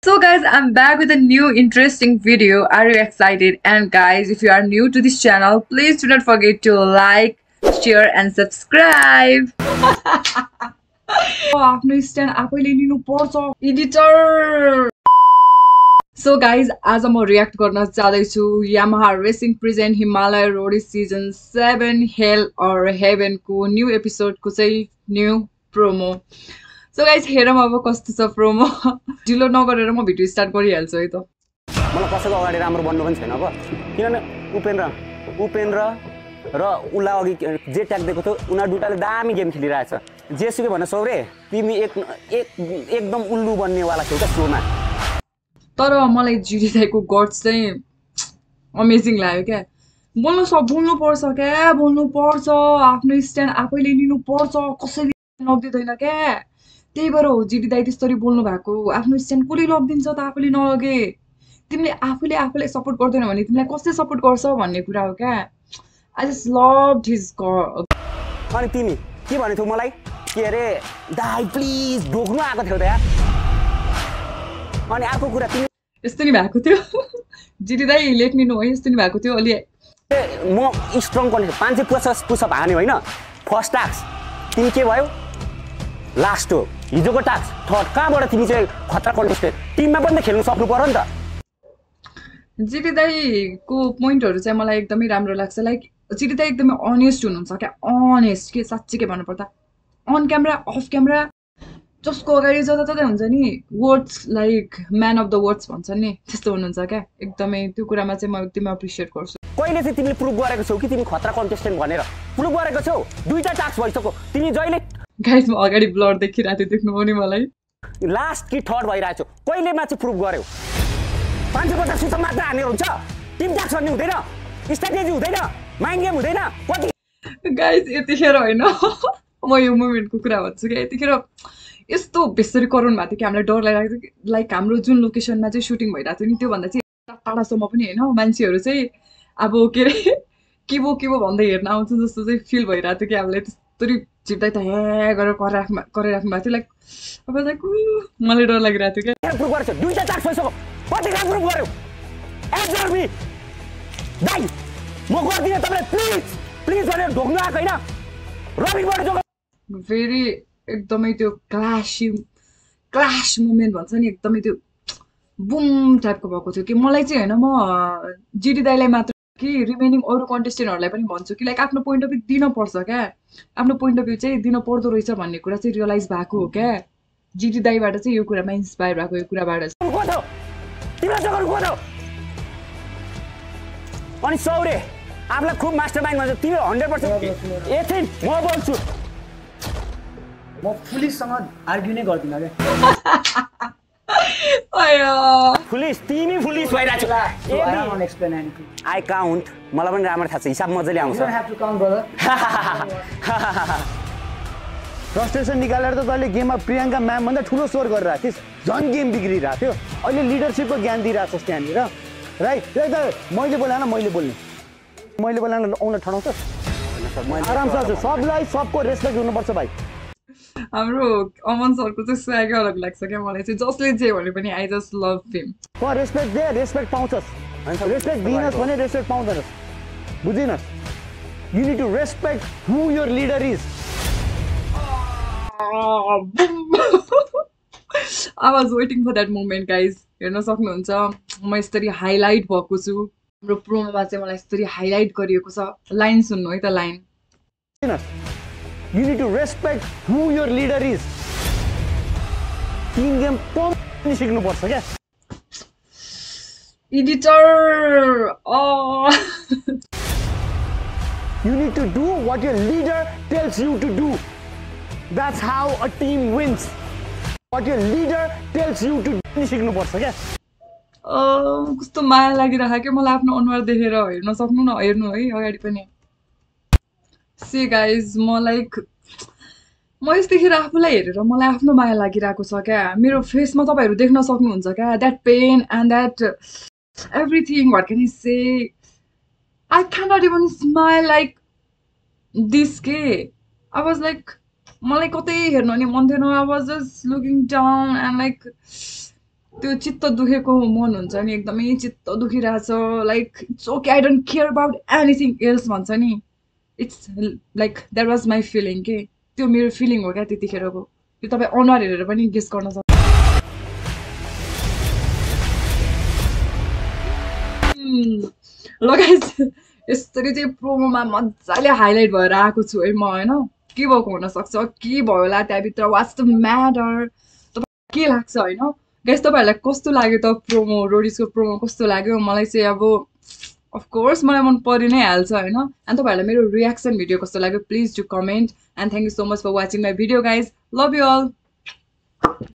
So guys, I'm back with a new interesting video. Are you excited? And guys, if you are new to this channel, please do not forget to like, share and subscribe. आफ्नो stand आफैले लिनु पर्छ editor. So guys, आज म react गर्न चाहदैछु Yamaha Racing present Himalaya Roadies season 7 Hell or Heaven को new episode को चाहिँ न्यू प्रोमो. So guys, हेरौँ अब कस्तो छ प्रोमो. ढिलो नगरेर म भिडियो स्टार्ट गरिहाल्छु है त. मलाई कसैको अगाडि राम्रो बन्नु पनि छैन अब किनभने उपेन्द्र र उला अघि जे ट्याग दिएको थियो उनीहरु दुईटाले दामी गेम खेलिरहेछ. जेसुकै भन्न सौरे तिमी एकदम उल्लु बन्नेवाला छौ त शोमा. तर मलाई जिडी दाइको गट्स चाहिँ अमेजिङ लाग्यो क्या. बोल्नु पर्छ क्या, बोल्नु पर्छ, आफ्नो स्ट्यान्ड आफैले लिनु पर्छ, कसैले लगिदिदैन क्या. त्यही भएर हो जिडी दाइ त्यसरी बोल्नु भएको. आफ्नो स्ट्यान्ड कसले लगिदिन्छ त आफैले नलगे. तिमीले आफूले सपोर्ट गर्दैन भने तिमीलाई कसले सपोर्ट गर्छ भन्ने कुरा हो क्या. I just loved his car. अनि तिमी के भनेथौ मलाई के अरे दाइ प्लिज ढोक्नु आएको थियो त यार. अनि अर्को कुरा तिमी यस्तो नि भएको थियो. जिडी दाइ लेट मी नो है यस्तो नि भएको थियो अलि. म स्ट्रङ गर्ने 550 पुसअप हाने होइन. फर्स्ट टास्क तिमी के भयो लास्ट हो. हिजोको टास्क थर्ड. कहाँबाट तिमी चाहिँ खतरा कन्टेस्टेड टिममा पनि खेल्न सक्नु पर्यो नि त. जिडी दाइको पोइन्टहरु चाहिँ मलाई एकदमै राम्रो लाग्छ. लाइक जिडी दाइ एकदमै अनेस्ट हुनुहुन्छ क्या. अनेस्ट के साच्चै के भन्नुपर्दा अन क्यामेरा अफ क्यामेरा जसको अगाडि जताततै हुन्छ नि words like man of the words भन्छ नि त्यस्तो हुनुहुन्छ क्या. एकदमै त्यो कुरामा चाहिँ म एकदमै एप्रिसिएट गर्छु. कहिले चाहिँ तिमीले प्रुभ गरेको छौ कि तिमी खतरा कन्टेस्टेन्ट भनेर प्रुभ गरेको छौ. दुईटा टास्क भइसक्यो तिमी जहिले गाइस म अगाडि ब्लड देखिरहेको थियो देख्नु पनि मलाई. लास्ट कि थर्ड भइरहेको छ कहिलेमा चाहिँ प्रुभ गर्यौ. 550 सुसम मात्र हाने हुन्छ. टिम टास्क भन्ने हुँदैन, स्ट्र्याटेजी हुँदैन, माइन्ड गेम हुँदैन. कति गाइस यतिखेर होइन म यो मोमेन्टको कुरा भन्छु क्या. यतिखेर यस्तो बेसरी कराउनु भएको थियो कि हामीलाई डर लागिरहेको थियो. लाइक हाम्रो जुन लोकेसनमा चाहिँ सुटिङ भइरहेको थियो नि त्योभन्दा चाहिँ टाढासम्म पनि होइन मान्छेहरू चाहिँ अब के अरे के भो भन्दै हेर्न आउँछ जस्तो चाहिँ फिल भइरहेको थियो कि हामीलाई. त्यसरी चिप्दै त हे गरेर गरिराख्नु भएको थियो. लाइक अब लाइक मलाई डर लागिरहेको थियो क्या. प्रुभ गरेछ दुईटा टास्क भइसक्यो. कति काम प्रुभ गर्यौ एन्सर मी दाइ. म गर्दिनँ तपाईँलाई प्लिज भनेर ढोक्नु आएको होइन. रबिङबाट जो भेरी एकदमै त्यो क्लास मोमेन्ट भन्छ नि एकदमै त्यो बुम टाइपको भएको थियो कि. मलाई चाहिँ होइन म जिडी दाइलाई मात्र कि रिमेनिङ अरू कन्टेस्टेन्टहरूलाई पनि भन्छु कि लाइक आफ्नो पोइन्ट अफ भ्यू दिन पर्छ क्या. आफ्नो पोइन्ट अफ भ्यू चाहिँ दिन पर्दो रहेछ भन्ने कुरा चाहिँ रियलाइज भएको हो क्या. जिडी दाइबाट चाहिँ यो कुरामा इन्सपायर भएको यो कुराबाट. अनि सौरे आफूलाई खुब मास्टर माइन्ड भन्छ तिमी 100% एकछिन म बोल्छु. म पुलिससँग आर्ग्यु नै गर्दिनँ क्या. पुलिस तिमी पुलिस भइरहेको छ. आई काउन्ट मलाई पनि राम्रो थाहा छ हिसाब मजाले आउँछ. फ्रस्ट्रेसन निकालेर त तैँले गेममा प्रियङ्का म्याम भन्दा ठुलो स्कोर गरिरहेको थिइस्. झन् गेम बिग्रिरहेको थियो. अहिले लिडरसिपको ज्ञान दिइरहेको छस् त्यहाँनिर राइट. मैले बोलाएन आउन ठडाउँछ आरामसँग. सबलाई सबको रेस्पेक्ट हुनुपर्छ भाइ. हाम्रो अमन सरको चाहिँ स्वागै अलग लाग्छ क्या मलाई चाहिँ. जसले जे भने पनि I just love him. Respect दे रेस्पेक्ट पाउँछस्. रेस्पेक्ट दिइनस् भने रेस्पेक्ट पाउँदैनस्. बुझिनस्. You need to respect who your leader is. I was waiting for that moment guys. हेर्न सक्नुहुन्छ म यसरी हाइलाइट भएको छु. हाम्रो प्रोमोमा चाहिँ मलाई यसरी हाइलाइट गरिएको छ. लाइन सुन्नु है त line. You need to respect who your leader is. Team game पनि सिक्नु पर्छ क्या. Editor You need to do what your leader tells you to do. That's how a team wins. What your leader tells you to do सिक्नु पर्छ क्या. कस्तो माया लागिरहेको क्या मलाई आफ्नो अनुहार देखेर. हेर्न सक्नु न हेर्नु है अगाडि पनि. सी गाइज म यतिखेर आफूलाई हेरेर मलाई आफ्नो माया लागिरहेको छ क्या. मेरो फेसमा तपाईँहरू देख्न सक्नुहुन्छ क्या. That pain and that everything. What can I say. I can not even smile like this के. आई वाज लाइक मलाई कतै हेर्नु नि मन थिएन. I was just looking down and like त्यो चित्त दुखेको मन हुन्छ नि एकदमै चित्त दुखिरहेछ like it's okay I don't care about anything else भन्छ नि it's like that was my feeling के त्यो मेरो फिलिङ हो क्या त्यतिखेरको त्यो तपाईँ अनुहार हेरेर पनि गेस गर्न सक्छ लगाइस यसरी चाहिँ प्रोमोमा मजाले हाइलाइट भएर आएको छु है म होइन के भएको हुनसक्छ के भयो होला त्यहाँभित्र वाट्स द म्याटर तपाईँ के लाग्छ होइन गाइस तपाईँहरूलाई कस्तो लाग्यो त प्रोमो रोडिसको प्रोमो कस्तो लाग्यो मलाई चाहिँ अब अफकोर्स मलाई मन परि नै हाल्छ होइन अनि तपाईँहरूलाई मेरो रियाक्सन भिडियो कस्तो लाग्यो please do comment and thank you so much for watching my video guys love you all